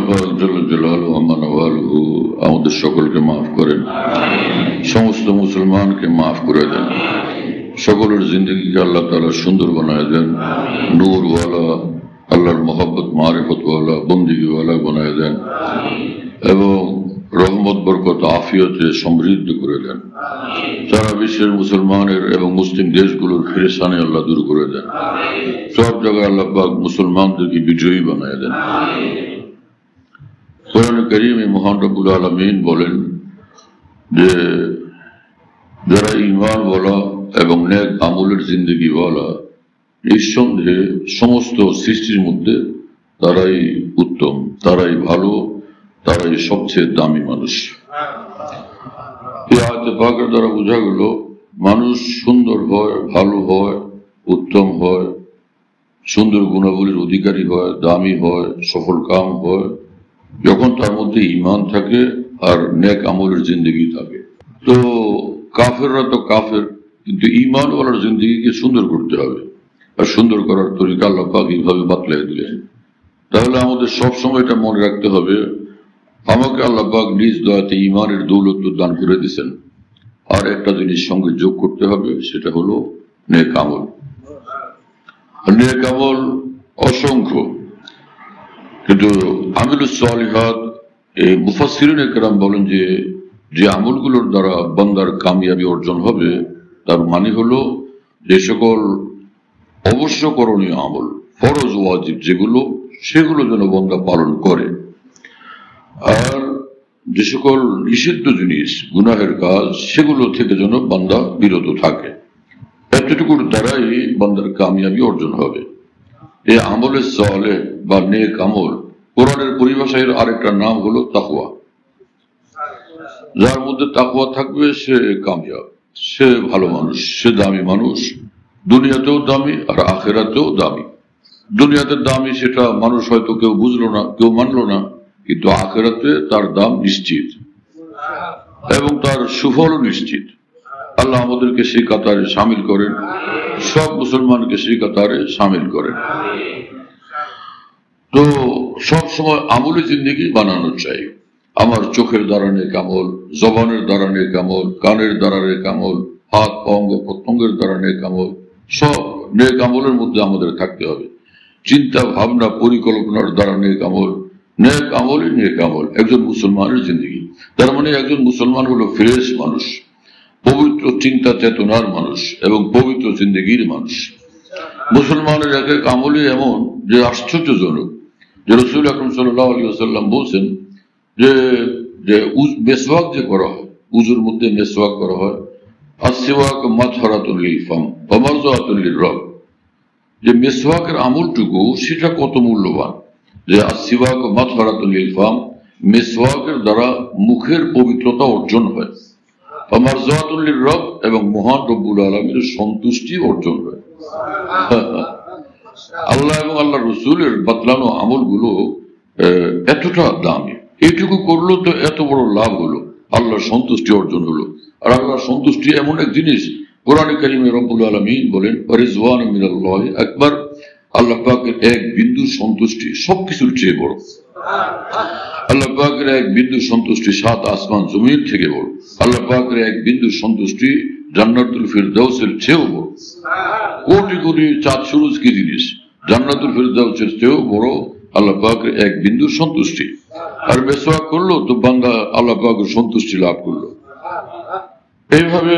হক জাল্লা জালালুহু ওয়া মানওয়ালুহু আমাদের সকলকে মাফ করেন, সমস্ত মুসলমানকে মাফ করে দেন, সকলের জিন্দগিকে আল্লাহ তাআলা সুন্দর বানায় দেন, নূরওয়ালা, আল্লাহর মহব্বত মারিফতওয়ালা, বন্দেগীওয়ালা বানায় দেন এবং রহমত বরকত আফিয়তে সমৃদ্ধ করে দেন। সারা বিশ্বের মুসলমানের এবং মুসলিম দেশগুলোর ফিরেশানি আল্লাহ দূর করে দেন। সব জায়গায় আল্লাহ পাক মুসলমানদেরকে বিজয়ী বানায় দেন। কোরআনে কারীমে মহান রব্বুল আলামিন বলেন যে যারা ঈমান ওয়ালা এবং নেক আমলের জিন্দেগি ওয়ালা, নিঃসন্দেহে সমস্ত সৃষ্টির মধ্যে তারাই উত্তম, তারাই ভালো, তারাই সবচেয়ে দামি মানুষ। এই আয়াতে পাকের দ্বারা বোঝা গেল মানুষ সুন্দর হয়, ভালো হয়, উত্তম হয়, সুন্দর গুণাবলীর অধিকারী হয়, দামি হয়, সফল কাম হয় যখন তার মধ্যে ঈমান থাকে আর নেক আমলের জিন্দেগি থাকে। তো কাফেররা তো কাফের, কিন্তু ঈমান ওয়ালার জিন্দেগিকে সুন্দর করতে হবে, আর সুন্দর করার তরিকা আল্লাহ পাক এইভাবে বাতলাই দিলেন। তাহলে আমাদের সবসময় এটা মনে রাখতে হবে, আমাকে আল্লাহ পাক নিজ দয়াতে ঈমানের দৌলত দান করে দিয়েছেন, আর একটা জিনিস সঙ্গে যোগ করতে হবে, সেটা হলো নেক আমল। নেক আমল অসংখ্য, কিন্তু আমিলুস সালিহাত এই মুফাসসিরিনে কেরাম বলেন যে যে আমলগুলোর দ্বারা বান্দার কামিয়াবি অর্জন হবে তার মানে হলো যে সকল অবশ্য করণীয় আমল, ফরজ ওয়াজিব যেগুলো, সেগুলো যেন বান্দা পালন করে, আর যে সকল নিষিদ্ধ জিনিস, গুনাহের কাজ, সেগুলো থেকে যেন বান্দা বিরত থাকে। এতটুকুর দ্বারাই বান্দার কামিয়াবি অর্জন হবে। এই আমলে সালেহ বা নেক আমল, কোরআনের পরিভাষায় আরেকটা নাম হলো তাকওয়া। যার মধ্যে তাকওয়া থাকবে সে কামিয়াব, সে ভালো মানুষ, সে দামি মানুষ, দুনিয়াতেও দামি আর আখিরাতেও দামি। দুনিয়াতে দামি সেটা মানুষ হয়তো কেউ বুঝলো না, কেউ মানলো না, কিন্তু আখিরাতে তার দাম নিশ্চিত এবং তার সুফলও নিশ্চিত। আল্লাহ আমাদেরকে সেই কাতারে শামিল করেন, সব মুসলমানকে সেই কাতারে শামিল করেন। তো সব সময় আমলি জিন্দেগি বানানো চাই। আমার চোখের দ্বারা নেক আমল, জবানের দ্বারা নেক আমল, কানের দ্বারা নেক আমল, হাত অঙ্গ প্রত্যঙ্গের দ্বারা নেক আমল, সব নেক আমলের মধ্যে আমাদের থাকতে হবে। চিন্তা ভাবনা পরিকল্পনার দ্বারা নেক আমল, নেক আমলই নেক আমল একজন মুসলমানের জিন্দেগি। তার মানে একজন মুসলমান হলো ফ্রেশ মানুষ, পবিত্র চিন্তা চেতনার মানুষ এবং পবিত্র জিন্দেগির মানুষ। মুসলমানের এক এক আমলই এমন যে আশ্চর্যজনক, যে রাসূল আকরাম সাল্লাল্লাহু আলাইহি ওয়াসাল্লাম বলছেন যে মেসওয়াক যে করা হয়, উযুর মধ্যে মেসওয়াক করা হয়, আসওয়াক মাতহারাতুল লিল ফাম ওয়া মারযাতুল লির-রব, যে মেসওয়াকের আমলটুকু সেটা কত মূল্যবান। যে আসওয়াক মাতহারাতুল লিল ফাম, মেসওয়াকের দ্বারা মুখের পবিত্রতা অর্জন হয়, ওয়া মারযাতুল লির-রব এবং মহান রব্বুল আলামিনের সন্তুষ্টি অর্জন হয়। আল্লাহ এবং আল্লাহ রসুলের বাতলানো আমলগুলো এতটা দামি, এইটুকু করলো তো এত বড় লাভ হলো, আল্লাহর সন্তুষ্টি অর্জন হলো। আর আল্লাহর সন্তুষ্টি এমন এক জিনিস, কোরআনে কারীমে রব্বুল আলামিন বলেন রিজওয়ান মিনাল্লাহি আকবার, আল্লাহ পাকের এক বিন্দু সন্তুষ্টি সবকিছুর চেয়ে বড়। আল্লাহ পাকের এক বিন্দু সন্তুষ্টি 7 আসমান জমিন থেকে বড়। আল্লাহ পাকের এক বিন্দু সন্তুষ্টি জান্নাতুল ফিরদাউসের চেয়েও বড়। কোটি কোটি চাঁদ সূরজ কি জিনিস, জান্নাতুল ফিরদাউসের চেয়েও বড় আল্লাহ পাকের এক বিন্দু সন্তুষ্টি। আর মেসওয়াক করলো তো বান্দা আল্লাহ পাকের সন্তুষ্টি লাভ করলো। এইভাবে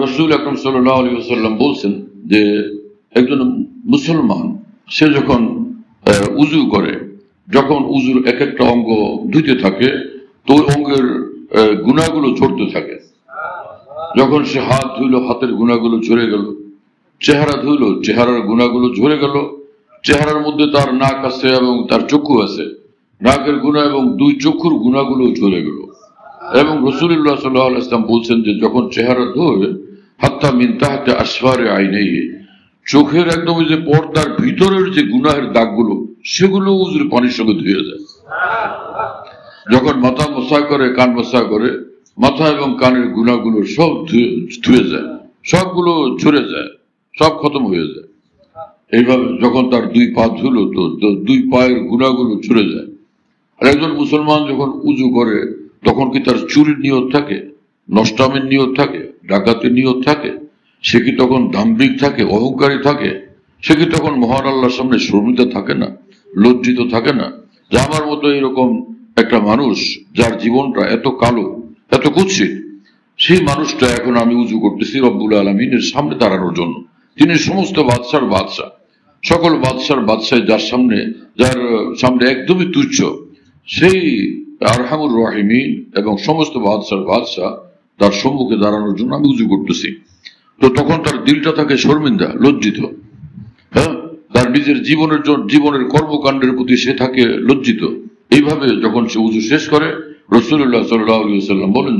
রাসূল আকরাম সাল্লাল্লাহু আলাইহি ওয়াসাল্লাম বলছেন যে একজন মুসলমান সে যখন উযু করে, যখন উযুর এক একটা অঙ্গ ধুইতে থাকে তো ওই অঙ্গের গুনাহগুলো ঝরতে থাকে। যখন সে হাত ধুইল, হাতের গুনাহগুলো ঝরে গেল, চেহারা ধুইল, চেহারার গুনাহগুলো ঝরে গেল। চেহারার মধ্যে তার নাক আছে এবং তার চক্ষু আছে, নাকের গুনাহ এবং 2 চক্ষুর গুনাহগুলো ঝরে গেল। এবং রাসূলুল্লাহ সাল্লাল্লাহু আলাইহি ওয়াসাল্লাম বলছেন যে যখন চেহারা ধোয় হাত্তা মিন তাহতি আসফারি আইনাইহি, চোখের একদম যে পর্দার ভিতরের যে গুনাহের দাগগুলো সেগুলো উযুর পানির সঙ্গে ধুয়ে যায়। যখন মাথা মোছা করে, কান মোছা করে, মাথা এবং কানের গুনাহগুলো সব ধুয়ে যায়, সবগুলো ঝরে যায়, সব খতম হয়ে যায়। এইভাবে যখন তার 2 পা ধুলো তো 2 পায়ের গুনাহগুলো ঝরে যায়। আর একজন মুসলমান যখন উজু করে তখন কি তার চুরির নিয়ত থাকে, নষ্টামের নিয়ত থাকে, ডাকাতের নিয়ত থাকে? সে কি তখন দাম্ভিক থাকে, অহংকারী থাকে? সে কি তখন মহান আল্লাহর সামনে শর্মিত থাকে না, লজ্জিত থাকে না? যে আমার মতো এরকম একটা মানুষ যার জীবনটা এত কালো, এত কুৎসিত, সেই মানুষটা এখন আমি উজু করতেছি রব্বুল আলামিনের সামনে দাঁড়ানোর জন্য। তিনি সমস্ত বাদশার বাদশা, সকল বাদশার বাদশায় যার সামনে একদমই তুচ্ছ, সেই আরহামুর রাহিমিন এবং সমস্ত বাদশার বাদশা তার সম্মুখে দাঁড়ানোর জন্য আমি উজু করতেছি। তো তখন তার দিলটা থাকে শর্মিন্দা, লজ্জিত। হ্যাঁ, তার নিজের জীবনের কর্মকাণ্ডের প্রতি সে থাকে লজ্জিত। এইভাবে যখন সে উজু শেষ করে, রাসূলুল্লাহ সাল্লাল্লাহু আলাইহি ওয়াসাল্লাম বলেন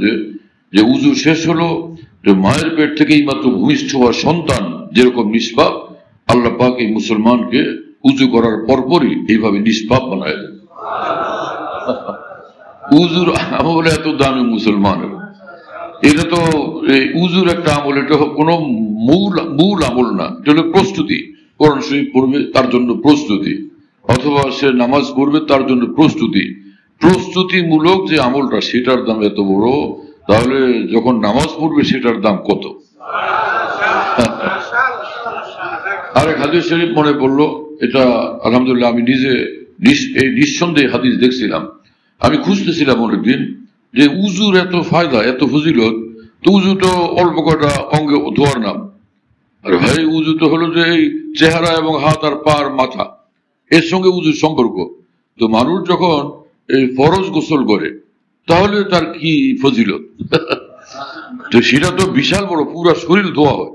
যে উজু শেষ হলো, যে মায়ের পেট থেকেই মাত্র ভূমিষ্ঠ হওয়া সন্তান যেরকম নিষ্পাপ, আল্লাহ পাক এই মুসলমানকে উজু করার পরপরই এইভাবে নিষ্পাপ বানায় দেন। উজুর আমল এত দামি মুসলমানের, এটা তো উজুর একটা আমল, এটা কোনো মূল আমল না, এটা হলো প্রস্তুতি। কোরআন শরীফ পড়বে তার জন্য প্রস্তুতি, অথবা সে নামাজ পড়বে তার জন্য প্রস্তুতিমূলক যে আমলটা, সেটার দাম এত বড়, তাহলে যখন নামাজ পড়বে সেটার দাম কত? আরেক হাদিস শরীফ মনে পড়লো, এটা আলহামদুলিল্লাহ আমি নিজে এই নিঃসন্দেহে হাদিস দেখছিলাম। আমি খুঁজতেছিলাম অনেকদিন যে উজুর এত ফায়দা, এত ফজিলত, তো উজু তো অল্প কটা অঙ্গে ধোয়ার নাম। আর ভাই, উজু তো হলো যে এই চেহারা এবং হাত আর পা আর মাথা, এর সঙ্গে উজুর সম্পর্ক। তো মানুষ যখন এই ফরজ গোসল করে তাহলে তার কি ফজিলত? তো সেটা তো বিশাল বড়, পুরা শরীর ধোয়া হয়।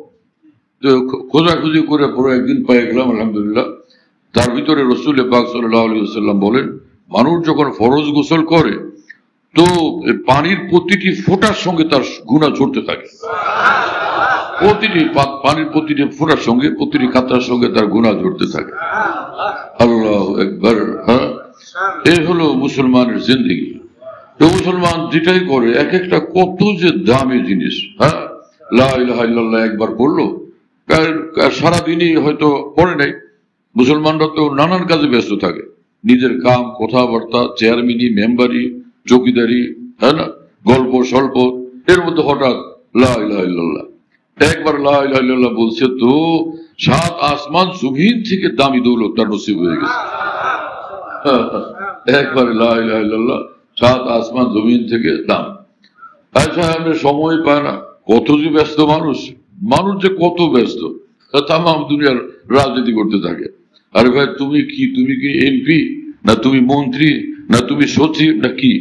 তো খোঁজাখুঁজি করে পরে একদিন পেয়ে গেলাম আলহামদুলিল্লাহ, তার ভিতরে রাসূল পাক সাল্লাল্লাহু আলাইহি ওয়াসাল্লাম বলেন, মানুষ যখন ফরজ গোসল করে তো পানির প্রতিটি ফোঁটার সঙ্গে তার গুনাহ ঝরতে থাকে। পানির প্রতিটি ফোঁটার সঙ্গে, প্রতিটি কাতরার সঙ্গে তার গুনাহ ঝরতে থাকে। আল্লাহু আকবার। হ্যাঁ, এই হলো মুসলমানের জিন্দেগি। তো মুসলমান যেটাই করে, এক একটা কত যে দামি জিনিস। হ্যাঁ, লা ইলাহা ইল্লাল্লাহ একবার পড়লো, সারাদিনই হয়তো পড়ে নাই। মুসলমানরা তো নানান কাজে ব্যস্ত থাকে, নিজের কাম, কথাবার্তা, চেয়ারম্যানি, মেম্বারি, চৌকিদারি, হ্যাঁ না, গল্প স্বল্প, এর মধ্যে হঠাৎ লা ইলাহা ইল্লাল্লাহ, একবার লা ইলাহা ইল্লাল্লাহ বলছে তো 7 আসমান জমিন থেকে দামি দৌলত তার নসিব হয়ে গেছে। একবার লা ইলাহা ইল্লাল্লাহ, 7 আসমান জমিন থেকে দাম। আচ্ছা, আমরা সময় পায় না, কত যে ব্যস্ত মানুষ যে কত ব্যস্ত, তাম দুনিয়ার রাজনীতি করতে থাকে। আরে ভাই, তুমি কি এমপি, না তুমি মন্ত্রী, না তুমি সচিব, না কি?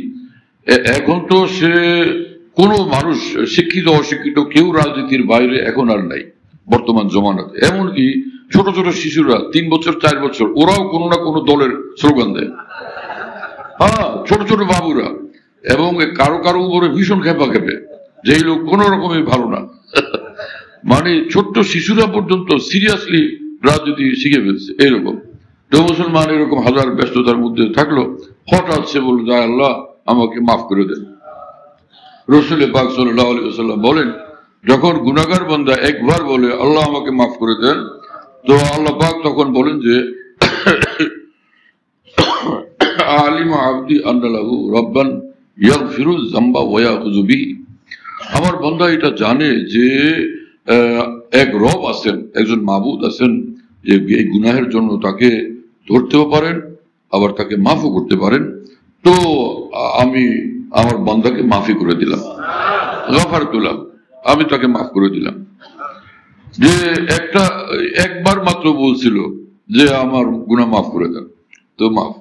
এখন তো সে কোনো মানুষ, শিক্ষিত অশিক্ষিত, কেউ রাজনীতির বাইরে এখন আর নাই বর্তমান জমানাতে। এমনকি ছোট ছোট শিশুরা 3 বছর 4 বছর, ওরাও কোনো না কোনো দলের স্লোগান দেয়। হ্যাঁ, ছোট ছোট বাবুরা, এবং কারো উপরে ভীষণ খেপে যে এই লোক কোন রকমই ভালো না। মানে ছোট্ট শিশুরা পর্যন্ত সিরিয়াসলি রাজনীতি শিখে ফেলছে এইরকম। তো মুসলমান এরকম হাজার ব্যস্ততার মধ্যে থাকলো, হঠাৎ সে বলল, যায় আল্লাহ আমাকে মাফ করে দেন। রাসূল পাক সাল্লাল্লাহু আলাইহি ওয়াসাল্লাম বলেন, যখন গুনাহগার বান্দা একবার বলে আল্লাহ আমাকে মাফ করে দেন, তো আল্লাহ পাক তখন বলেন যে আলিমা আবদি আন্না লাহু রাব্বান ইয়াগফিরু যামবা ওয়া ইয়াখুযু বিহি। আমার বান্দা এটা জানে যে এক রব আছেন, একজন মাবুদ আছেন, যে এই গুনাহের জন্য তাকে ধরতেও পারেন, আবার তাকে মাফও করতে পারেন। তো আমি আমার বান্দাকে মাফি করে দিলাম, গাফারতুলাহ, আমি তাকে মাফ করে দিলাম। যে একবার মাত্র বলছিল যে আমার গুনাহ মাফ করে দেন, তো মাফ।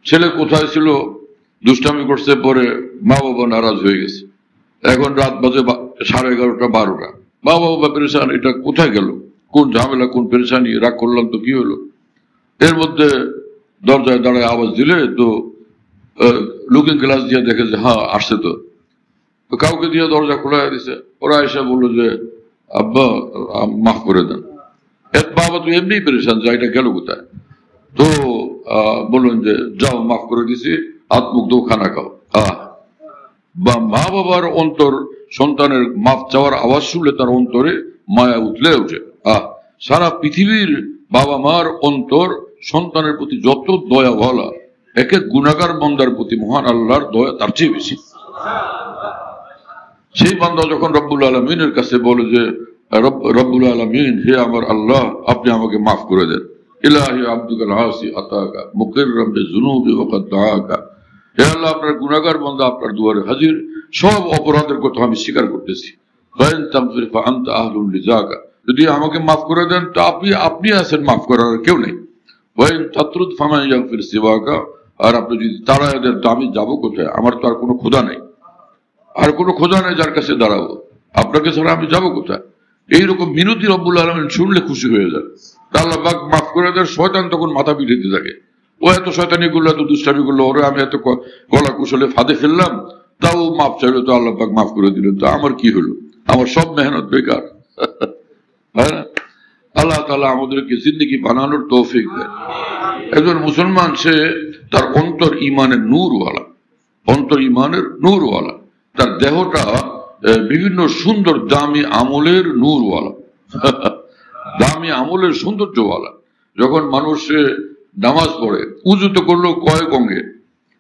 ছেলে কোথায় ছিল, দুষ্টামি করছে, পরে মা বাবা নারাজ হয়ে গেছে। এখন রাত বাজে 11:30 12টা, মা বাবা পেরেশান, এটা কোথায় গেল, কোন ঝামেলা, কোন পেরেশানি, রাগ করলাম তো কি হলো। এর মধ্যে দরজায় দাঁড়ায় আওয়াজ দিলে তো লুকিং গ্লাস দিয়ে দেখে যে হ্যাঁ আসছে। তো কাউকে দিয়ে দরজা খোলা দিছে। ওরা এসে বললো যে আব্বা মাফ করে দেন। বাবা তো এমনি পেরেশান, যা এটা গেল কোথায়। তো বললেন যে যাও, মাফ করে দিছি, হাত মুখ ধো, খানা খাও। বা মা বাবার অন্তর সন্তানের মাফ চাওয়ার আওয়াজ শুনলে তার অন্তরে মায়া উঠলে ওঠে। সারা পৃথিবীর বাবা মার অন্তর সন্তানের প্রতি যত দয়া ভালা, এক এক গুনাহগার বান্দার প্রতি মহান আল্লাহর দয়া তার চেয়ে বেশি। সেই বান্দা যখন রব্বুল আলামিনের কাছে বলে যে রব্বুল আলামিন, হে আমার আল্লাহ, আপনি আমাকে মাফ করে দেন। ইলাহি আব্দুকাল আসি আতাকা মুকিররাম বিযুনুবি ওয়া কদ দাআকা, হে আল্লাহ, আপনার গুনাহগার বান্দা আপনার দুয়ারে হাজির, সব অপরাধের কথা আমি স্বীকার করতেছি। ফাইন তাগফির ফাআনতা আহলুল লিজাকা, যদি আমাকে মাফ করে দেন তো আপনি আছেন মাফ করার, কেউ নেই। ওয়াইন তাতরুদ ফামান ইয়াগফির সিওয়াকা, আর আপনি যদি তাড়ায় দেন তো আমি যাবো কোথায়? আমার তো আর কোনো খোদা নেই, আর কোনো খোদা নেই যার কাছে দাঁড়াবো, আপনাকে ছাড়া আমি যাবো কোথায়? এইরকম মিনতি রব্বুল আলামিন শুনলে খুশি হয়ে যায়। আল্লাহ পাক মাফ করে দেন, শয়তান তখন মাথা পিঠাইতে থাকে, ও এত শয়তানি করলো, এত দুষ্টামি করলো, ওরে আমি এত কলা কুশলে ফাঁদে ফেললাম, তাও মাফ চাইলো, তো আল্লাহ পাক মাফ করে দিলেন, তো আমার কি হলো? আমার সব মেহনত বেকার। হ্যাঁ, আল্লাহ তাআলা আমাদেরকে জিন্দেগি বানানোর তৌফিক দেয়। একজন মুসলমান, সে তার অন্তর ইমানের নূরওয়ালা, অন্তর ইমানের নূরওয়ালা, তার দেহটা বিভিন্ন সুন্দর দামি আমলের নূরওয়ালা, দামি আমলের সৌন্দর্যওয়ালা। যখন মানুষ নামাজ পড়ে, উজু তো করলো কয়েক অঙ্গে,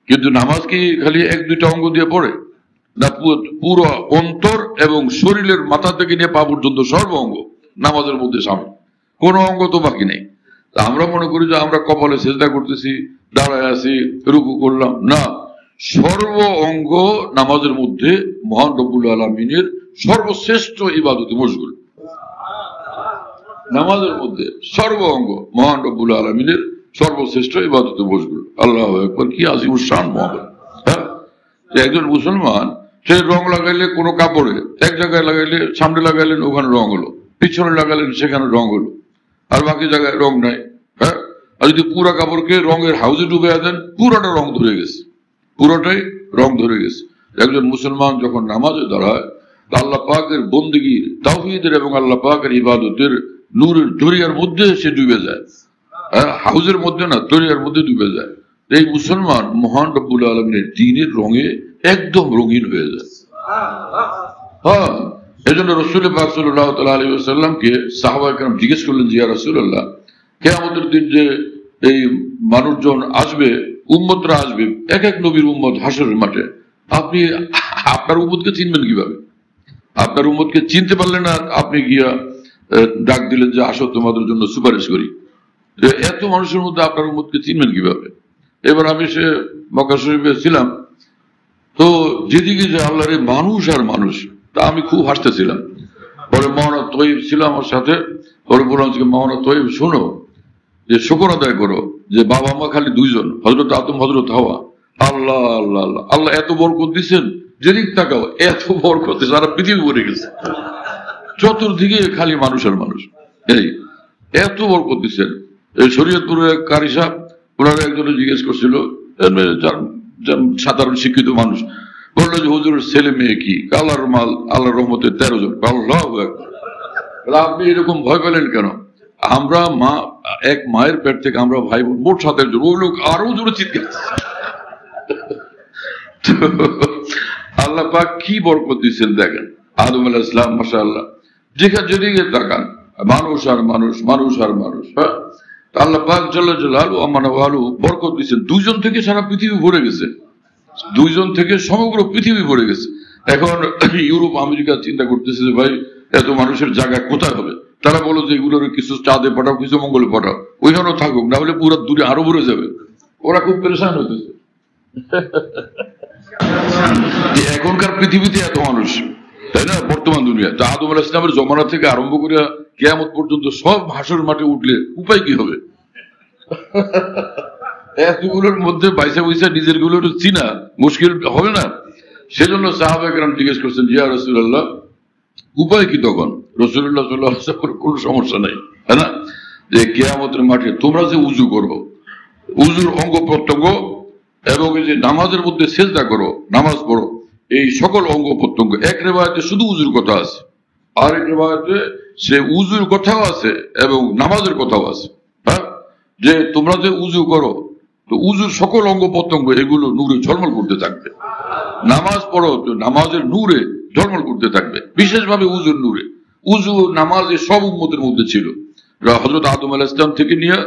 কিন্তু নামাজ কি খালি এক দুইটা অঙ্গ দিয়ে পড়ে না? পুরো অন্তর এবং শরীরের মাথা থেকে নিয়ে পা পর্যন্ত সর্ব অঙ্গ নামাজের মধ্যে সামিল, কোনো অঙ্গ তো বাকি নেই। আমরা মনে করি যে আমরা কপালে সেজদা করতেছি, দাঁড়ায় আছি, রুকু করলাম, না, সর্ব অঙ্গ নামাজের মধ্যে মহান রব্বুল আলামিনের সর্বশ্রেষ্ঠ ইবাদতে মশগুল। নামাজের মধ্যে সর্ব অঙ্গ মহান রব্বুল আলামিনের সর্বশ্রেষ্ঠ ইবাদতে মশগুল। আল্লাহু আকবার, কি আজিমুশ শান মহান। হ্যাঁ, একজন মুসলমান, সে রং লাগাইলে কোনো কাপড়ে এক জায়গায় লাগাইলে, সামনে লাগাইলেন ওখানে রং হলো, পিছনে লাগাইলেন সেখানে রং হলো, আর বাকি জায়গায় রং নাই। হ্যাঁ, আর যদি পুরা কাপড়কে রঙের হাউজে ডুবে দেন, পুরোটা রং ধরে গেছে, পুরোটাই রং ধরে গেছে। একজন মুসলমান যখন নামাজে দাঁড়ায়, আল্লাহ পাকের বন্দেগীর, তাওহীদের এবং আল্লাহ পাকের ইবাদতের নূরের দরিয়ার মধ্যে সে ডুবে যায়। হ্যাঁ, হাউজের মধ্যে না, দরিয়ার মধ্যে ডুবে যায়। এই মুসলমান মহান রব্বুল আলামিনের দ্বীনের রঙে একদম রঙিন হয়ে যায়। হ্যাঁ, এই জন্য রাসূল পাক সাল্লাল্লাহু তাআলা আলাইহি ওয়াসাল্লামকে সাহাবায়ে কেরাম জিজ্ঞেস করলেন, ইয়া রাসূলুল্লাহ, কিয়ামতের দিন যে এই মানুষজন আসবে, উম্মতরা আসবে, এক এক নবীর উম্মত হাসরের মাঠে, আপনি আপনার উম্মতকে চিনবেন কিভাবে? আপনার উম্মতকে চিনতে পারলেন না, আপনি গিয়া ডাক দিলেন যে আসো তোমাদের জন্য সুপারিশ করি। এত মানুষের মধ্যে আপনার উম্মতকে চিনবেন কিভাবে? এবার আমি সে মক্কা শরীফে ছিলাম, তো যেদিকে যে আল্লাহর মানুষ আর মানুষ, তা আমি খুব হাসতেছিলাম। পরে মাওলানা তৈয়ব ছিল আমার সাথে, পরে বললাম যে মাওলানা তৈয়ব, শোনো, যে শুকর আদায় করো যে বাবা মা খালি দুইজন, হযরত আদম হযরত হাওয়া। আল্লাহ আল্লাহ আল্লাহ, আল্লাহ এত বরকত দিচ্ছেন, যেদিক তাকাও এত বরকত, সারা পৃথিবী ভরে গেছে, চতুর্দিকে খালি মানুষ আর মানুষ, এই এত বরকত দিচ্ছেন। এই শরীয়তপুরের এক কারি সাহেব, ওনারা একজনে জিজ্ঞেস করছিল, সাধারণ শিক্ষিত মানুষ, বললো যে হুজুরের ছেলে মেয়ে কি? আল্লাহর মাল, আল্লাহর রহমতে 13 জন। আল্লাহু আকবার। আপনি এরকম ভয় পেলেন কেন? আমরা এক মায়ের পেট থেকে আমরা ভাই বোন মোট 7 জন, ওই লোক আরো জোরে চিৎকার। আল্লাহ পাক কি বরকত দিচ্ছেন দেখেন। আদম আলাইহিস সালাম, মাশাআল্লাহ, যেদিকে তাকান মানুষ আর মানুষ, মানুষ আর মানুষ। হ্যাঁ, আল্লাহ পাক জাল্লা জালালুহু আমানু বরকত দিচ্ছেন। 2 জন থেকে সারা পৃথিবী ভরে গেছে, 2 জন থেকে সমগ্র পৃথিবী ভরে গেছে। এখন ইউরোপ আমেরিকা চিন্তা করতেছে যে ভাই এত মানুষের জায়গা কোথায় হবে? তারা বলো যে এগুলোর কিছু চাঁদে পাঠাও, কিছু মঙ্গলে পাঠাও, ওইখানেও থাকুক, না হলে পুরো দূরে আরো ভরে যাবে। ওরা খুব পেরেশান হইতেছে। এখনকার পৃথিবীতে এত মানুষ, তাই না? বর্তমান দুনিয়া তো আদম আলাইহিস সালামের জমানা থেকে আরম্ভ করে কিয়ামত পর্যন্ত সব হাসর মাঠে উঠলে উপায় কি হবে? এতগুলোর মধ্যে বাইসা বৈসা নিজের গুলো চিনা মুশকিল হবে না? সেজন্য সাহাবায়ে কেরাম জিজ্ঞেস করছেন, ইয়া রাসূলুল্লাহ, উপায় কি তখন? রাসূলুল্লাহ সাল্লাল্লাহু আলাইহি ওয়াসাল্লাম কোনো সমস্যা নাই, তাই না? যে কিয়ামতের মাঠে তোমরা যে উযু করো, উযুর অঙ্গ প্রত্যঙ্গ এবং যে নামাজের মধ্যে সেজদা করো, নামাজ পড়ো, এই সকল অঙ্গ প্রত্যঙ্গ, এক রিওয়ায়াতে শুধু উযুর কথা আছে, আর এক রিওয়ায়াতে সে উযুর কথাও আছে এবং নামাজের কথাও আছে। হ্যাঁ, যে তোমরা যে উযু করো, তো উযুর সকল অঙ্গ প্রত্যঙ্গ এগুলো নূরে ঝলমল করতে থাকবে। নামাজ পড়ো, তো নামাজের নূরে ঝলমল করতে থাকবে, বিশেষভাবে উযুর নূরে। উযু নামাজ সব উম্মতের মধ্যে ছিল, হযরত আদম আলাইহিস সালাম থেকে নিয়ে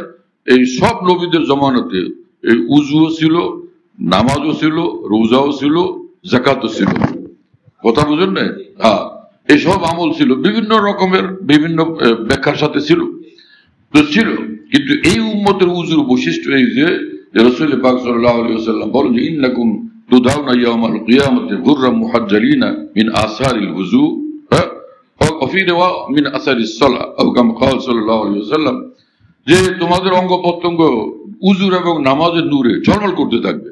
এই সব নবীদের জমানাতে এই উজুও ছিল, নামাজও ছিল, রোজাও ছিল, যাকাতও ছিল। কথা বুঝেন না? হ্যাঁ, এসব আমল ছিল, বিভিন্ন রকমের বিভিন্ন ব্যাখ্যার সাথে ছিল তো ছিল। কিন্তু এই উম্মতের উজুর বৈশিষ্ট্য এই যে রাসূল পাক সাল্লাল্লাহু আলাইহি ওয়াসাল্লাম বলেন যে ইন্নাকুম তুদাউনা ইয়াউমাল কিয়ামাতি গুররাম মুহাজ্জালিনা মিন আসারিল ওযু ওয়া ফি রিওয়া মিন আসারিস সালাহ আও কামা ক্বাল সাল্লাল্লাহু আলাইহি ওয়াসাল্লাম, যে তোমাদের অঙ্গ প্রত্যঙ্গ উজুর এবং নামাজের নূরে ঝলমল করতে থাকবে।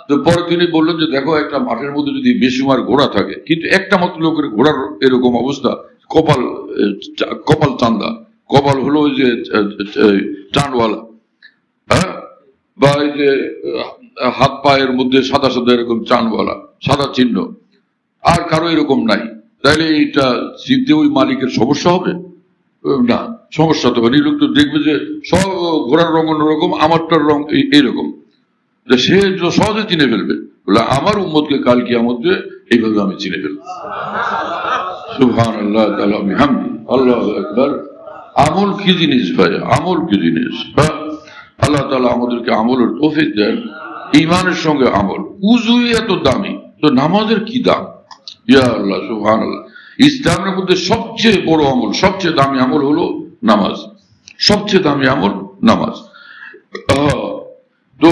তো পরে তিনি বললেন যে দেখো, একটা মাঠের মধ্যে যদি বেশুমার ঘোড়া থাকে কিন্তু একটা মাত্র লোকের ঘোড়ার এরকম অবস্থা, কপাল কপাল চান্দা, কপাল হলো ওই যে চাঁদওয়ালা, হ্যাঁ, বা এই যে হাত পায়ের মধ্যে সাদা সাদা এরকম চাঁদওয়ালা সাদা চিহ্ন, আর কারো এরকম নাই, তাহলে এইটা চিনতে ওই মালিকের সমস্যা হবে না? সমস্যা তো হবে। লোক তো দেখবে যে সব ঘোড়ার রঙ অন্যরকম, আমারটার রং এইরকম, সে সহজে চিনে ফেলবে, বলে আমার উম্মতকে কাল কিয়ামতে এইভাবে আমি চিনে ফেলবো। সুবহানাল্লাহ তাআলা বিহামদি, আল্লাহু আকবার। আমল কি জিনিস ভাই, আমল কি জিনিস? আল্লাহ তাআলা আমাদেরকে আমলের তৌফিক দেন, ঈমানের সঙ্গে আমল। উযুই এত দামি, তো নামাজের কি দাম? ইয়া আল্লাহ, সুবহানাল্লাহ। ইসলামের মধ্যে সবচেয়ে বড় আমল, সবচেয়ে দামি আমল হলো নামাজ, সবচেয়ে দামি আমল নামাজ। তো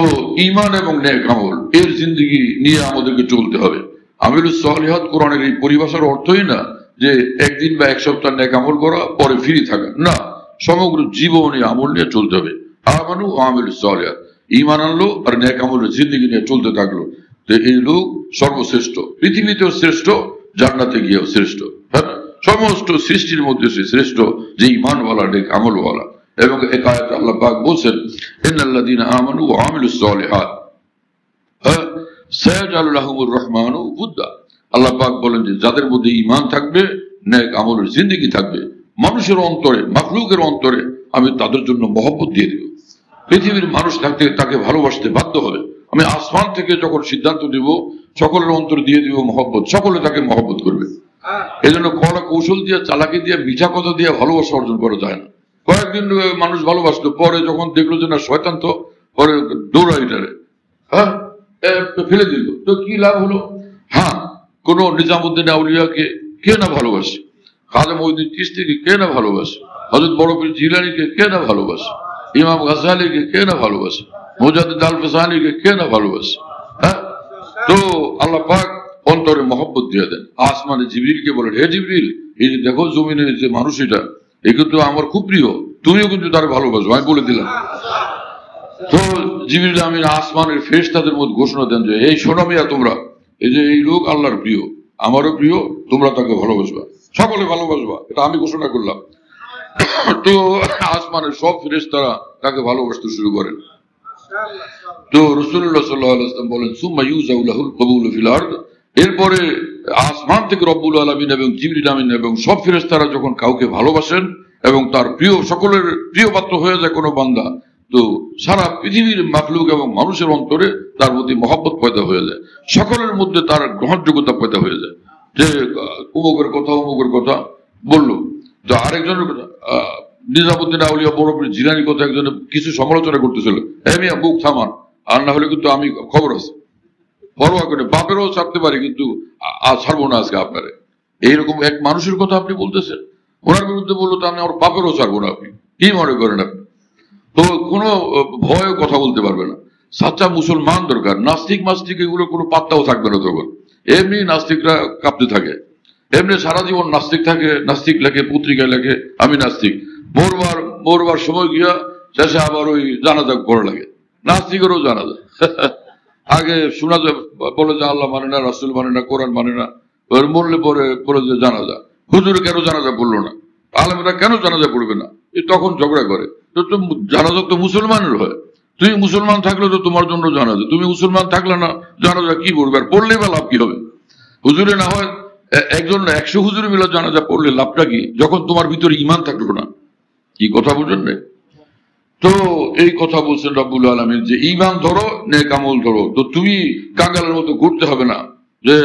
ঈমান এবং নেক আমল এর জিন্দেগি নিয়ে আমাদেরকে চলতে হবে। আমিলুস সালিহাত কোরআনের এই পরিভাষার অর্থই না যে একদিন বা এক সপ্তাহ নেক আমল করা পরে ফ্রি থাকা, না, সমগ্র জীবনে আমল নিয়ে চলতে হবে। আমানু ওয়া আমিলুস সালিহাত, ঈমান আনলো আর নেক আমলের জিন্দেগি নিয়ে চলতে থাকলো, তো এই লোক সর্বশ্রেষ্ঠ, পৃথিবীতেও শ্রেষ্ঠ, জান্নাতে গিয়েও শ্রেষ্ঠ। হ্যাঁ, সমস্ত সৃষ্টির মধ্যে সে শ্রেষ্ঠ যে ঈমানওয়ালা, নেক আমলওয়ালা। এবং এক আয়াতে আল্লাহ পাক বলছেন ইন্নাল্লাযীনা আমানু ওয়া আমিলুস সালিহাত সায়াজআলু লাহুমুর রহমানু উদ্দা। আল্লাহ পাক বলেন যে যাদের মধ্যে ঈমান থাকবে, নেক আমলের জিন্দেগি থাকবে, মানুষের অন্তরে, মাখলুকের অন্তরে আমি তাদের জন্য মহব্বত দিয়ে দেব। পৃথিবীর মানুষ থাকতে তাকে ভালোবাসতে বাধ্য হবে। আমি আসমান থেকে যখন সিদ্ধান্ত দিব, সকলের অন্তরে দিয়ে দিব মহব্বত, সকলে তাকে মহব্বত করবে। এই জন্য কলা কৌশল দিয়ে, চালাকি দিয়ে, মিঠা কথা দিয়ে ভালোবাসা অর্জন করা যায় না। কয়েকদিন মানুষ ভালোবাসলো, পরে যখন দেখলো যে না শয়তান, তো পরে দৌড়াইটারে হ্যাঁ ফেলে দিল, তো কি লাভ হলো? হ্যাঁ, কোন নিজামুদ্দিন আউলিয়াকে কে না ভালোবাসে, খাজা মঈনুদ্দিন চিশতিকে কে না ভালোবাসে, হযরত বড় পীর জিলানীকে কে না ভালোবাসে, ইমাম গাজ্জালীকে কে না ভালোবাসে, মুজাদ্দিদ আল ফিসানীকে কে না ভালোবাসে। হ্যাঁ, তো আল্লাহ পাক অন্তরে মহব্বত দিয়ে দেন। আসমানে জিবরিলকে বলেন, হে জিবরিল, এই যে দেখো জমিনে যে মানুষ, এটা এ কিন্তু আমার খুব প্রিয়, তুমিও কিন্তু তার ভালোবাসো, আমি বলে দিলাম। তো জিবরিল আমিন আসমানের ফেরেশতাদের মধ্যে ঘোষণা দেন যে এই শোনো মিয়া, তোমরা এই যে এই লোক আল্লাহর প্রিয়, আমারও প্রিয়, তোমরা তাকে ভালোবাসবা, সকলে ভালোবাসবা, এটা আমি ঘোষণা করলাম। তো আসমানের সব ফেরেশতারা তাকে ভালোবাসতে শুরু করেন। তো রাসূলুল্লাহ সাল্লাল্লাহু আলাইহি ওয়াসাল্লাম বলেন সুম্মা ইউজাউ লাহুল কবুলু ফিল আরদ, এরপরে আসমান থেকে রব্বুল আলামিন এবং জিবরিল আমিন এবং সব ফেরেশতারা যখন কাউকে ভালোবাসেন এবং তার প্রিয়, সকলের প্রিয় পাত্র হয়ে যায় কোনো বান্দা, তো সারা পৃথিবীর মাখলুক এবং মানুষের অন্তরে তার প্রতি মহব্বত পয়দা হয়ে যায়, সকলের মধ্যে তার গ্রহণযোগ্যতা পয়দা হয়ে যায়। যে অমুকের কথা বললো, তো আরেকজনের কথা, নিজামুদ্দিন আউলিয়া বড় পীর জিলানীর কথা একজনে কিছু সমালোচনা করতেছিল, মিয়া বুক থামান, আর না হলে কিন্তু আমি খবর আছে, পরোয়া করে বাপেরও ছাড়তে পারি, কিন্তু ছাড়বো না আজকে আপনারে। এইরকম এক মানুষের কথা আপনি বলতেছেন, ওনার বিরুদ্ধে বললো তো আমি আমার বাপেরও ছাড়বো না, আপনি কি মনে করেন আপনি? তো কোনো ভয়ে কথা বলতে পারবে না। সাচ্চা মুসলমান দরকার, নাস্তিক মাস্তিক এগুলো কোনো পাত্তাও থাকবে না তখন। এমনি নাস্তিকরা কাঁপতে থাকে, এমনি সারা জীবন নাস্তিক থাকে, নাস্তিক লেখে, পত্রিকায় লেখে আমি নাস্তিক, মরবার সময় গিয়া শেষে আবার ওই জানাজা করা লাগে, নাস্তিকেরও জানাজা। আগে শোনা যায়, বলে যে আল্লাহ মানে না, রাসূল মানে না, কোরআন মানে না, মরলে পরে বলে যে জানাজা, হুজুর কেন জানাজা পড়লো না, আলেমরা কেন জানাজা পড়বে না, তখন ঝগড়া করে। তো জানাজা তো মুসলমানের হয়, তুমি মুসলমান থাকলে তো তোমার জন্য জানাজা, তুমি মুসলমান থাকলে না জানাজা কি পড়বে, আর পড়লে বা লাভ কি হবে? হুজুরে না হয় একজন 100 হুজুর মিলে জানাজা পড়লে লাভটা কি, যখন তোমার ভিতরে ঈমান থাকলো না? কি কথা বুঝেন না? তো এই কথা বলছেন রব্বুল আলামিন যে ঈমান ধরো, নেক আমল ধরো। তো তুমি কাঙ্গালের মতো ঘুরতে হবে না যে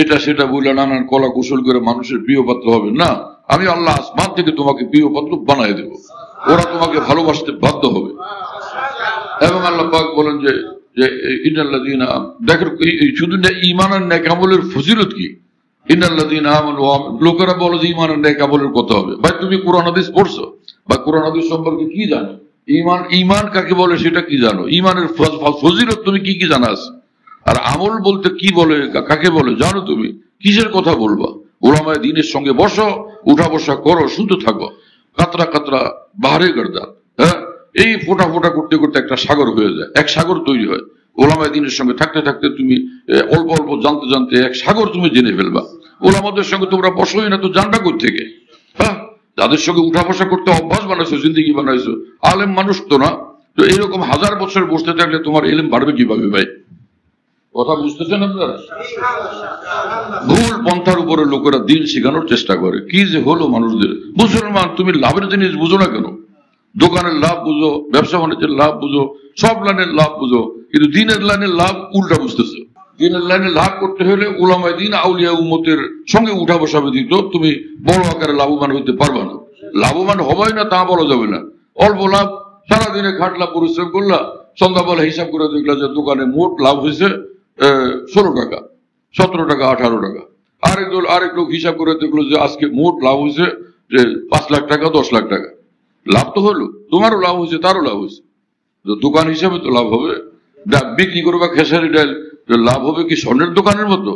এটা সেটা বলে নানান কলা কৌশল করে মানুষের প্রিয় পাত্র হবে না। আমি আল্লাহ আসমান থেকে তোমাকে প্রিয় পাত্র বানায় দেব, ওরা তোমাকে ভালোবাসতে বাধ্য হবে। এবং আল্লাহ পাক বলেন যে যে ইন্নাল্লাযীনা, দেখো শুধু ঈমান আর নেক আমলের ফজিলত কি। ইন্নাল্লাযীনা আমানু, লোকেরা বলে যে ঈমান আর নেক আমলের কথা হবে। ভাই তুমি কোরআন হাদিস পড়ছো বা কোরআন হাদিস সম্পর্কে কি জানো? ঈমান কাকে বলে সেটা কি জানো? ঈমানের ফজিলত তুমি কি কি জানা আছে? আর আমল বলতে কি বলে, কাকে বলে জানো তুমি? কিসের কথা বলবা? উলামায়ে দ্বীনের সঙ্গে বসো, উঠা বসা করো, শুনতে থাকো। কাতরা কাতরা বাহারে গর্দা, হ্যাঁ, এই ফোটা ফোটা করতে করতে একটা সাগর হয়ে যায়, এক সাগর তৈরি হয়। ওলামায়ে দ্বীনের সঙ্গে থাকতে থাকতে তুমি অল্প অল্প জানতে জানতে এক সাগর তুমি জেনে ফেলবা। ওলামাদের সঙ্গে তোমরা বসোই না তো জানবা কোত্থেকে? হ্যাঁ, যাদের সঙ্গে উঠা বসা করতে অভ্যাস বানাইছো, জিন্দেগি বানাইছো, আলেম মানুষ তো না, তো এরকম হাজার বছর বসতে থাকলে তোমার ইলম বাড়বে কিভাবে ভাই? কথা বুঝতেছেন আপনারা? ভুল পন্থার উপরে লোকেরা দিন শেখানোর চেষ্টা করে, কি যে হলো মানুষদের। মুসলমান তুমি লাভের জিনিস বুঝো না কেন? দোকানের লাভ বুঝো, ব্যবসা বাণিজ্যের লাভ বুঝো, সব লাইনের লাভ বুঝো, কিন্তু দিনের লাইনের লাভ উল্টা বুঝতেছো। দিনের লাইনে লাভ করতে হলে উলামায়ে দ্বীন আউলিয়া উম্মতের সঙ্গে উঠা বসা ব্যতীত তুমি বড় আকারে লাভবান হইতে পারবা না। লাভবান হবাই না তা বলা যাবে না। অল্প লাভ, সারাদিনে খাটলা, পরিশ্রম করলা, সন্ধ্যাবেলা হিসাব করে দেখলা যে দোকানে মোট লাভ হয়েছে 16 টাকা, 17 টাকা, 18 টাকা। আরেক লোক হিসাব করে দেখলো যে আজকে মোট লাভ হয়েছে যে 5 লাখ টাকা, 10 লাখ টাকা। লাভ তো হলো, তোমারও লাভ হয়েছে, তারও লাভ হয়েছে। দোকান হিসাবে তো লাভ হবে। বিক্রি করবা খেসারি ডাল, লাভ হবে কি স্বর্ণের দোকানের মতো?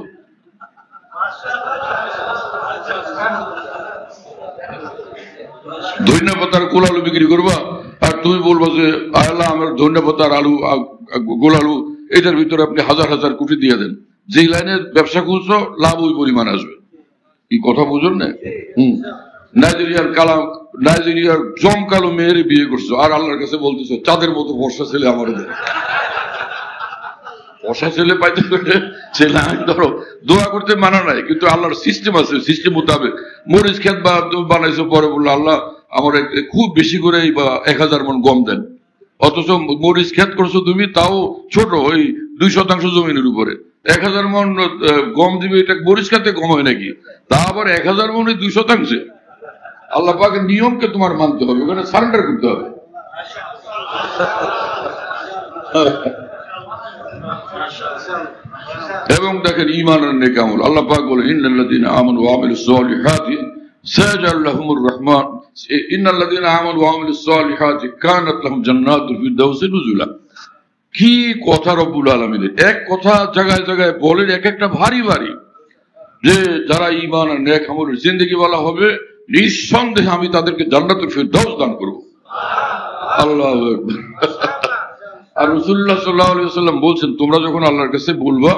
ধনিয়া পাতার গোল আলু বিক্রি করবা আর তুমি বলবো যে আল্লাহ আমার ধনিয়া পাতার আলু, গোল আলু, এটার ভিতরে আপনি হাজার হাজার কোটি দিয়ে দেন। যেই লাইনে ব্যবসা খুলছো লাভ ওই পরিমাণ আসবে। কি কথা বুঝুন না? নাইজেরিয়ার জমকালো মেয়ের বিয়ে করছো আর আল্লাহর কাছে বলতেছো চাঁদের মতো বর্ষা ছেলে আমার দেয়। বর্ষা ছেলে পাইতে গেলে ছেলে আমি ধরো দোয়া করতে মানা নাই, কিন্তু আল্লাহর সিস্টেম আছে, সিস্টেম মোতাবেক মরিচ খেত বা বানাইছো, পরে বললো আল্লাহ আমার খুব বেশি করে 1000 মন গম দেন। অথচ মরিচ খেত করছো তুমি, তাও ছোট, ওই 2% জমিনের উপরে 1000 মন গম দিবে, এটা মরিচ খেতে গম হয় নাকি? তা আবার 1000 মন 2%। আল্লাহ পাকের নিয়মকে তোমার মানতে হবে, ওখানে সারেন্ডার করতে হবে। এবং দেখেন ঈমান আর নেক আমল, আল্লাহ পাক বলেন ইন্নাল্লাযীনা আমানু ওয়া আমিলুস সালিহাতি সায়াজআলু লাহুমুর রাহমান, ইন্নাল্লাযীনা আমানু ওয়া আমিলুস সালিহাতি কানাত লাহুম জান্নাতুল ফিরদাউসি নুজুলা। কি কথা রব্বুল আলামিনের, এক কথা জায়গায় জায়গায় বলেন, এক একটা ভারী ভারী, যে যারা ঈমান আর নেক আমলের জিন্দেগি ওয়ালা হবে নিঃসন্দেহে আমি তাদেরকে জান্নাতুল ফিরদাউস দান করব। আল্লাহু আকবার। আর রাসূলুল্লাহ সাল্লাল্লাহু আলাইহি ওয়াসাল্লাম বলছেন, তোমরা যখন আল্লাহর কাছে বলবা,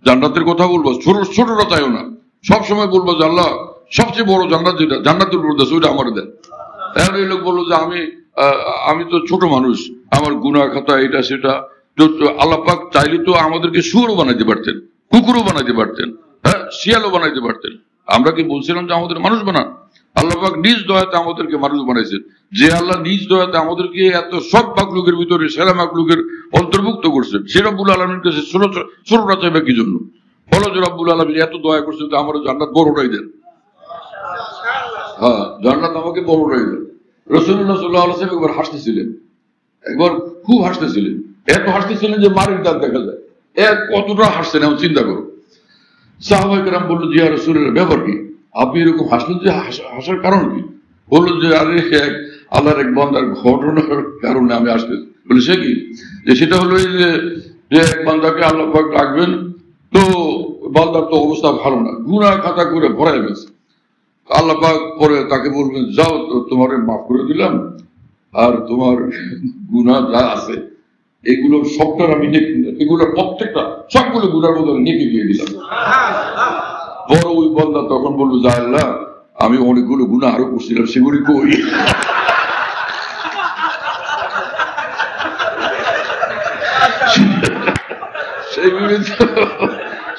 জান্নাতের কথা বলবা, ছোটরা চাইও না, সবসময় বলবো যে আল্লাহ সবচেয়ে বড় জান্নাত যেটা, জান্নাতুল ফিরদাউস, ওইটা আমার দেন। এখন এই লোক বললো যে আমি তো ছোট মানুষ, আমার গুনাহ খাতা এটা সেটা। আল্লাহ পাক চাইলে তো আমাদেরকে শুয়োরও বানাইতে পারতেন, কুকুরও বানাইতে পারতেন, হ্যাঁ, শিয়ালও বানাইতে পারতেন। আমরা কি বলছিলাম যে আমাদের মানুষ বানান? আল্লাহ পাক নিজ দয়াতে আমাদেরকে মানুষ বানাইছেন। যে আল্লাহ নিজ দয়াতে আমাদেরকে এত সব মাখলুকের ভিতরে সেরা মাখলুকের অন্তর্ভুক্ত করছেন, সে রব্বুল আলামিনের কাছে ছোটরা চাইবে কি জন্য? বলো যে রব্বুল আলামিন এত দয়া করছেন, তো আমারও জান্নাত বড়টাই দেন। হ্যাঁ, জান্নাত আমাকে বড়টাই দেন। রাসূলুল্লাহ সাল্লাল্লাহু আলাইহি ওয়াসাল্লাম একবার হাসতেছিলেন, একবার খুব হাসতেছিলেন, এত হাসতেছিলেন যে মারির দাঁত দেখা যায়। কতটা হাসছেন এখন চিন্তা করো। সাহাবায়ে কেরাম বললো যে ইয়া রাসূলুল্লাহ, ব্যাপার কি? আপনি এরকম হাসলেন, যে হাসার কারণ কি? বললো যে আরে আল্লাহর এক বান্দার ঘটনার কারণে আমি আসতেছি। বলে সে কি? যে সেটা হলো এই যে এক বান্দাকে আল্লাহ পাক রাখবেন, তো বান্দার তো অবস্থা ভালো না, গুনাহ খাতা করে ভরাই গেছে। আল্লাহ পাক পরে তাকে বলবেন, যাও তো তোমারে মাফ করে দিলাম, আর তোমার গুনাহ যা আছে এগুলো সবটার আমি এগুলো প্রত্যেকটা সবগুলো গুনার বদলে নেকি দিয়ে দিলাম। বড় ওই বান্দা তখন বলবো, যা আল্লাহ আমি অনেকগুলো গুনাহ আরো করছিলাম, সেগুলি কই?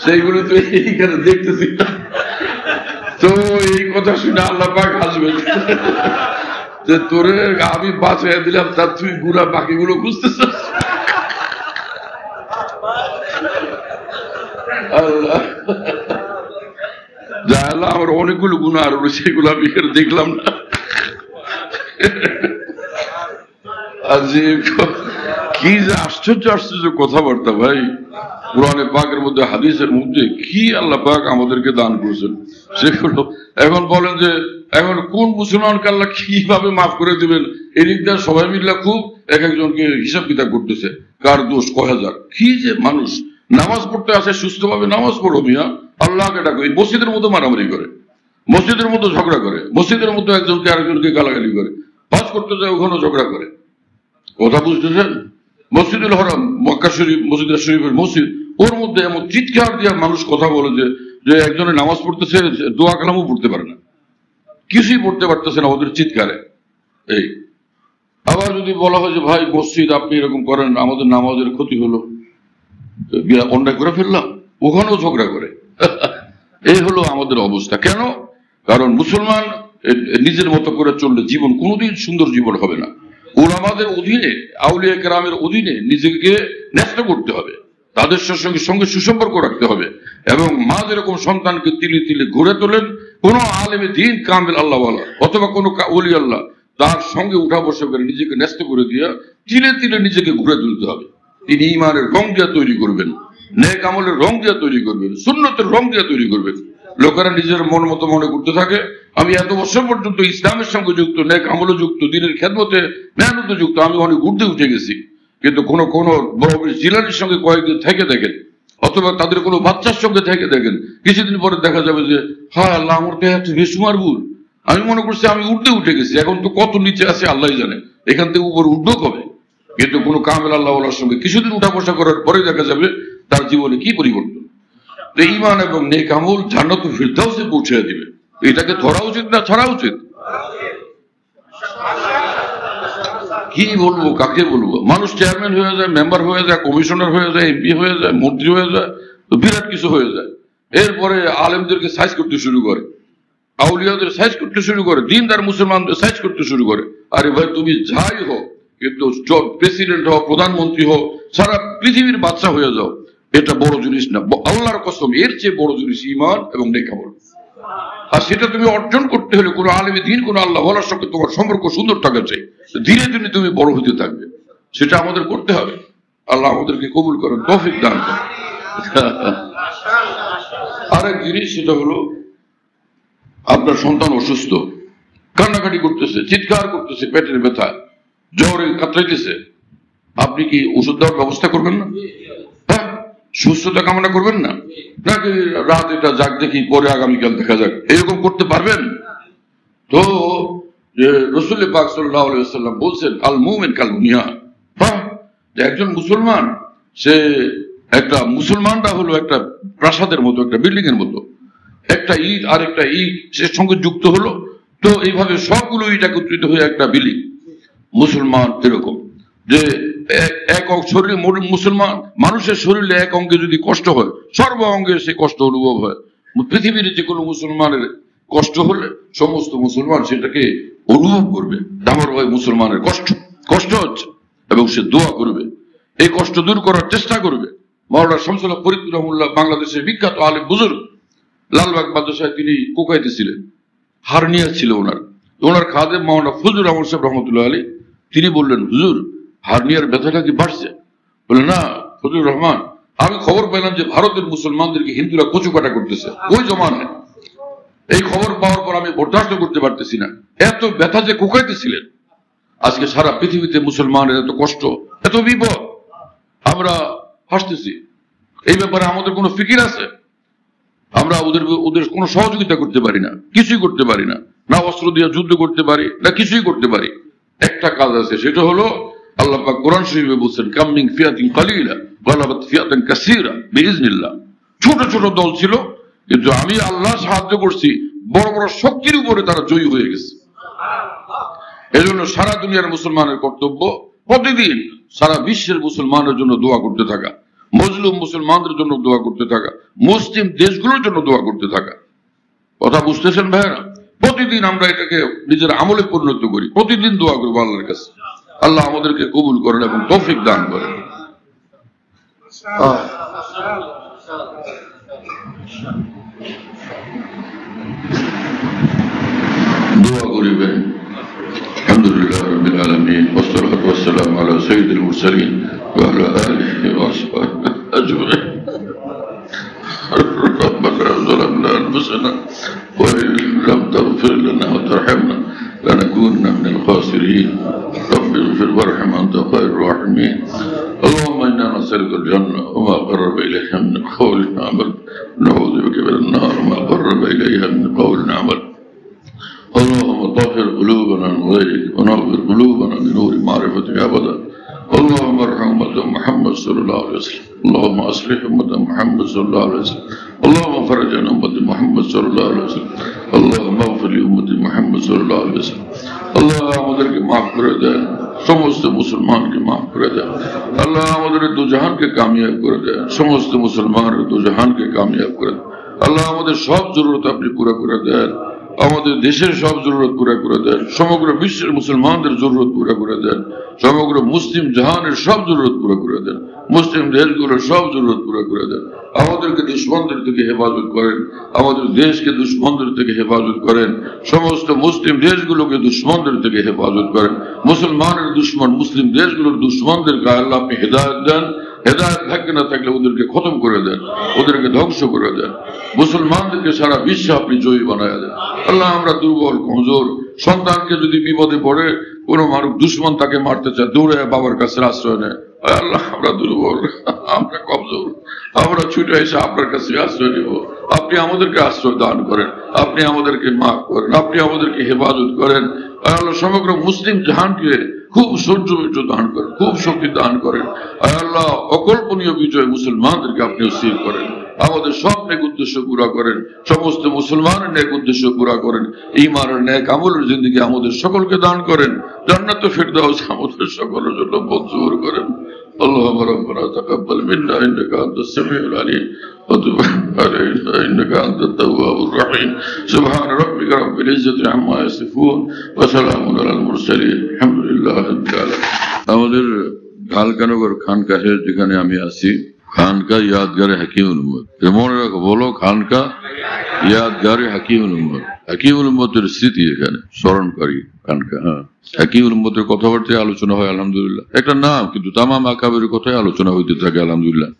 সেইগুলো তো এইখানে দেখতেছি না। তো এই কথা শুনে আল্লাহ পাক হাসবেন যে তোরে আমি বাঁচাইয়া দিলাম, তার তুই গুনাহ বাকিগুলো বুঝতেছ। আল্লাহ যা আল্লাহ আমার অনেকগুলো গুনাহ আর সেগুলো আমি এখানে দেখলাম না। কি কি যে আশ্চর্য আশ্চর্য কথাবার্তা ভাই, কোরআনে পাকের মধ্যে হাদিসের মধ্যে কি আল্লাহ পাক আমাদেরকে দান করেছেন সেগুলো। এখন বলেন যে এখন কোন মুসলমানকে আল্লাহ কিভাবে মাফ করে দিবেন, এদিক দিয়ে সবাই মিলে খুব এক একজনকে হিসাব কিতাব করতেছে, কার দোষ কয় হাজার। কি যে মানুষ নামাজ পড়তে আসে, সুস্থভাবে নামাজ পড়ো মিয়া, আল্লাহকে ডাকো। এই মসজিদের মতো মারামারি করে, মসজিদের মতো ঝগড়া করে, মসজিদের মতো একজনকে আরেকজনকে গালাগালি করে, পাস করতে যায় ওখানেও ঝগড়া করে। কথা বুঝতেছেন? মসজিদুল হরাম, মক্কা শরীফ, মসজিদ শরীফের মসজিদ, ওর মধ্যে এমন চিৎকার দিয়ে মানুষ কথা বলে যে একজনে নামাজ পড়তেছে, দোয়া কালামও পড়তে পারে না, কিছুই পড়তে পারতেছে না ওদের চিৎকারে। এই আবার যদি বলা হয় যে ভাই মসজিদ আপনি এরকম করেন, আমাদের নামাজের ক্ষতি হলো, অন্যায় করে ফেললাম, ওখানেও ঝগড়া করে। এই হলো আমাদের অবস্থা। কেন? কারণ মুসলমান নিজের মতো করে চললে জীবন কোনোদিন সুন্দর জীবন হবে না। উলামাদের অধীনে, আউলিয়া কেরামের অধীনে নিজেকে ন্যস্ত করতে হবে, তাদের সঙ্গে সুসম্পর্ক রাখতে হবে। এবং মা যেরকম সন্তানকে তিলে তিলে গড়ে তোলেন, কোনো আলেমে দ্বীন কামিল আল্লাহ অথবা কোনো ওলি আল্লাহ তার সঙ্গে উঠা বসা করে নিজেকে ন্যস্ত করে দিয়ে তিলে তিলে নিজেকে ঘুরে তুলতে হবে। তিনি ঈমানের রং দিয়ে তৈরি করবেন, নেক আমলের রং দিয়ে তৈরি করবেন, সুন্নতের রং দিয়ে তৈরি করবেন। লোকেরা নিজের মন মতো মনে করতে থাকে আমি এত বছর পর্যন্ত ইসলামের সঙ্গে যুক্ত, নেক আমলে যুক্ত, দিনের খেদমতে মেহনতে যুক্ত, আমি অনেক ঊর্ধ্বে উঠে গেছি। কিন্তু কোন বড় বড় জিলানির সঙ্গে কয়েকদিন থেকে দেখেন, অথবা তাদের কোনো বাচ্চার সঙ্গে থেকে দেখেন, কিছুদিন পরে দেখা যাবে যে হ্যাঁ আল্লাহ আমার তো একটা বেসুমার ভুল, আমি মনে করছি আমি ঊর্ধ্বে উঠে গেছি, এখন তো কত নিচে আছে আল্লাহ জানে, এখান থেকে উপর উঠবো কবে। কিন্তু কোনো কামেল আল্লাহওয়ালার সঙ্গে কিছুদিন উঠা বসা করার পরে দেখা যাবে তার জীবনে কি পরিবর্তন। ঈমান এবং নেক আমল জান্নাতুল ফিরদাউসে পৌঁছে দিবে। এটাকে ধরা উচিত না ছাড়া উচিত? কি বলবো, কাকে বলবো? মানুষ চেয়ারম্যান হয়ে যায়, মেম্বার হয়ে যায়, কমিশনার হয়ে যায়, এমপি হয়ে যায়, মন্ত্রী হয়ে যায়, বিরাট কিছু হয়ে যায়। এরপরে আলেমদেরকে সাইজ করতে শুরু করে, আউলিয়াদের সাইজ করতে শুরু করে, দিনদার মুসলমানদের সাইজ করতে শুরু করে। আরে ভাই তুমি যাই হোক, কিন্তু প্রেসিডেন্ট হও, প্রধানমন্ত্রী হও, সারা পৃথিবীর বাদশা হয়ে যাও, এটা বড় জিনিস না। আল্লাহর কসম, এর চেয়ে বড় জিনিস ঈমান এবং নেক আমল। আর সেটা তুমি অর্জন করতে হলে কোনো আলেমে দ্বীন, কোনো আল্লাহ ওয়ালার সঙ্গে তোমার সম্পর্ক সুন্দর থাকা চাই, ধীরে ধীরে তুমি বড় হতে থাকবে। সেটা আমাদের করতে হবে। আল্লাহ আমাদেরকে কবুল করেন, তৌফিক দান করেন। আরেক জিনিস, সেটা হলো আপনার সন্তান অসুস্থ, কান্নাকাটি করতেছে, চিৎকার করতেছে, পেটের ব্যথা, জ্বরে কাতরাইতেছে, আপনি কি ওষুধ দেওয়ার ব্যবস্থা করবেন না? হ্যাঁ, সুস্থতা কামনা করবেন না? নাকি রাত এটা যাক দেখি, পরে আগামীকাল দেখা যাক, এরকম করতে পারবেন? তো রাসূল পাক সাল্লাল্লাহু আলাইহি ওয়াসাল্লাম বলছেন আল মুমিন কাল বুনিয়ান। হ্যাঁ, একজন মুসলমান, সে একটা মুসলমানটা হলো একটা প্রাসাদের মতো, একটা বিল্ডিং এর মতো, একটা ইট আর একটা ইট সে সঙ্গে যুক্ত হলো, তো এইভাবে সবগুলো ইট একত্রিত হয়ে একটা বিল্ডিং। মুসলমান এরকম যে এক শরীরে, মুসলমান মানুষের শরীরে এক অঙ্গে যদি কষ্ট হয়, সর্ব অঙ্গে সে কষ্ট অনুভব হয়। পৃথিবীর যে কোনো মুসলমানের কষ্ট হলে সমস্ত মুসলমান সেটাকে অনুভব করবে, আমার ভাই মুসলমানের কষ্ট হচ্ছে, এবং সে দোয়া করবে, এই কষ্ট দূর করার চেষ্টা করবে। মাওলানা শামসুল হক ফরিদ রহমাতুল্লাহ, বাংলাদেশের বিখ্যাত আলেম বুজুর্গ, লালবাগ মাদ্রাসায় তিনি কোকাইতে ছিলেন, হার্নিয়া ছিল ওনার খাদেম মাওলানা ফজলুর রহমান সাহেব রহমতুল্লাহ আলী। তিনি বললেন, হুজুর হার্নিয়ার ব্যথাটা কি বাড়ছে? বললেন, না ফজলুর রহমান, আমি খবর পেলাম যে ভারতের মুসলমানদেরকে হিন্দুরা কচু কাটা করতেছে, ওই জমানায়। এই খবর পাওয়ার পর আমি বরদাস্ত করতে পারতেছি না, এত ব্যথা যে কোকাইতেছিলেন। আজকে সারা পৃথিবীতে মুসলমানের এত কষ্ট, এত বিপদ, আমরা হাসতেছি। এই ব্যাপারে আমাদের কোনো ফিকির আছে? আমরা ওদের কোনো সহযোগিতা করতে পারি না, কিছুই করতে পারি না, না অস্ত্র দিয়ে যুদ্ধ করতে পারি, না কিছুই করতে পারি। একটা কাজ আছে, সেটা হলো আল্লাহ পাক কোরআন শরীফে বলছেন, কাম মিন ফিয়াতিন কালিলা গালাবাত ফিয়াতান কাসীরা বিইজনিল্লাহ। ছোট ছোট দল ছিল, কিন্তু আমি আল্লাহ সাহায্য করছি, বড় বড় শক্তির উপরে তারা জয়ী হয়ে গেছে। এজন্য সারা দুনিয়ার মুসলমানের কর্তব্য প্রতিদিন সারা বিশ্বের মুসলমানের জন্য দোয়া করতে থাকা, মজলুম মুসলমানদের জন্য দোয়া করতে থাকা, মুসলিম দেশগুলোর জন্য দোয়া করতে থাকা। কথা বুঝতেছেন ভাইরা? প্রতিদিন আমরা এটাকে নিজের আমলে পরিণত করি, প্রতিদিন দোয়া করবো আল্লাহর কাছে। আল্লাহ আমাদেরকে কবুল করেন এবং তৌফিক দান করেন। দোয়া করিবেন। আলহামদুলিল্লাহ রাব্বিল আলামিন, ওয়াসসালাতু ওয়াসসালামু আলা সাইয়্যিদিল মুরসালিন। وعلى آله وصحبه أجمعين. ربنا ظلمنا أنفسنا وإن لم تغفر لنا وترحمنا لنكونن من الخاسرين. رب اغفر وارحم أنت خير الراحمين. اللهم إنا نسألك الجنة وما قرب إليها من قول وعمل، نعوذ بك من النار وما قرب إليها من قول وعمل. اللهم طهر قلوبنا من غيرك ونغفر قلوبنا بنور معرفتك أبدا. اللهم ارحم أمة محمد صلى الله عليه وسلم. اللهم أصلح أمة محمد صلى الله عليه وسلم. اللهم فرج عن أمة محمد صلى الله عليه وسلم. اللهم اغفر لأمة محمد صلى الله عليه وسلم. আল্লাহ আমাদেরকে মাফ করে দেন, সমস্ত মুসলমানকে মাফ করে দেন। আল্লাহ আমাদের দুজাহানকে কামিয়াব করে দেন, সমস্ত মুসলমানের দুজাহানকে কামিয়াব করে দেন। আল্লাহ আমাদের সব জরুরত আপনি পুরো করে দেন, আমাদের দেশের সব জরুরত পুরো করে দেন, সমগ্র বিশ্বের মুসলমানদের জরুরত পুরো করে দেন, সমগ্র মুসলিম জাহানের সব জরুরত পুরো করে দেন, মুসলিম দেশগুলোর সব জরুরত পুরো করে দেন। আমাদেরকে দুশ্মনদের থেকে হেফাজত করেন, আমাদের দেশকে দুশ্মনদের থেকে হেফাজত করেন, সমস্ত মুসলিম দেশগুলোকে দুশ্মনদের থেকে হেফাজত করেন। মুসলমানের দুশ্মন মুসলিম দেশগুলোর দুশ্মনদেরকে আল্লাহ আপনি হেদায়েত দেন, হেদায়েত থাকে না থাকলে ওদেরকে খতম করে দেন, ওদেরকে ধ্বংস করে দেন। মুসলমানদেরকে সারা বিশ্বে আপনি জয়ী বানায় দেন। আল্লাহ আমরা দুর্বল কমজোর, সন্তানকে যদি বিপদে পড়ে কোনো মানুষ দুশ্মন তাকে মারতে চায়, দৌড়ে বাবার কাছে আশ্রয় নেয়। আল্লাহ আমরা দুর্বল, আমরা কমজোর, আমরা ছুটে এসে আপনার কাছে আশ্রয় নিব। আপনি আমাদেরকে আশ্রয় দান করেন, আপনি আমাদেরকে মাফ করেন, আপনি আমাদেরকে হেফাজত করেন। আল্লাহ সমগ্র মুসলিম জাহানকে খুব সৌর্য দান করেন, খুব শক্তি দান করেন। আল্লাহ অকল্পনীয় বিজয় মুসলমানদেরকে আপনি স্থির করেন, আমাদের সব নেক উদ্দেশ্য পুরা করেন, সমস্ত মুসলমানের নেক উদ্দেশ্য পুরা করেন। ঈমানের নেক আমলের জিন্দেগি আমাদের সকলকে দান করেন, জান্নাতুল ফিরদাউস আমাদের সকলের জন্য মঞ্জুর করেন। اللهم ربنا تقبل منا انك انت السميع العليم وتب علينا انك انت التواب الرحيم. سبحان ربك رب العزة عما يصفون وسلام على المرسلين الحمد لله رب العالمين. আমাদের ঢালকানগর খানকাহে যেখানে আমি আছি, খানকা ইয়াদগারে হাকিমুল উম্মত, মনে রাখো, বলো খানকা ইয়াদগারে হাকিমুল উম্মত। হাকিমুল উম্মতের স্মৃতি এখানে স্মরণকারী খানকা। হ্যাঁ, হাকিমুল উম্মতের কথাবার্তায় আলোচনা হয় আলহামদুলিল্লাহ, একটা নাম, কিন্তু তামাম আকাবের কথাই আলোচনা হইতে থাকে আলহামদুলিল্লাহ।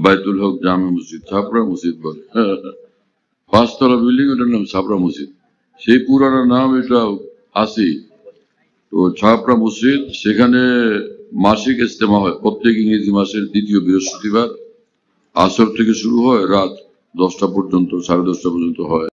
বাইতুল হক জামে মসজিদ, ছাপড়া মসজিদ বলে, 5 তলা বিল্ডিং, ওটার নাম ছাপড়া মসজিদ। সেই পুরানো নাম এটা আছে। তো ছাপড়া মসজিদ, সেখানে মাসিক ইজতেমা হয় প্রত্যেক ইংরেজি মাসের দ্বিতীয় বৃহস্পতিবার। আসর থেকে শুরু হয়, রাত 10টা পর্যন্ত, 10:30 পর্যন্ত হয়।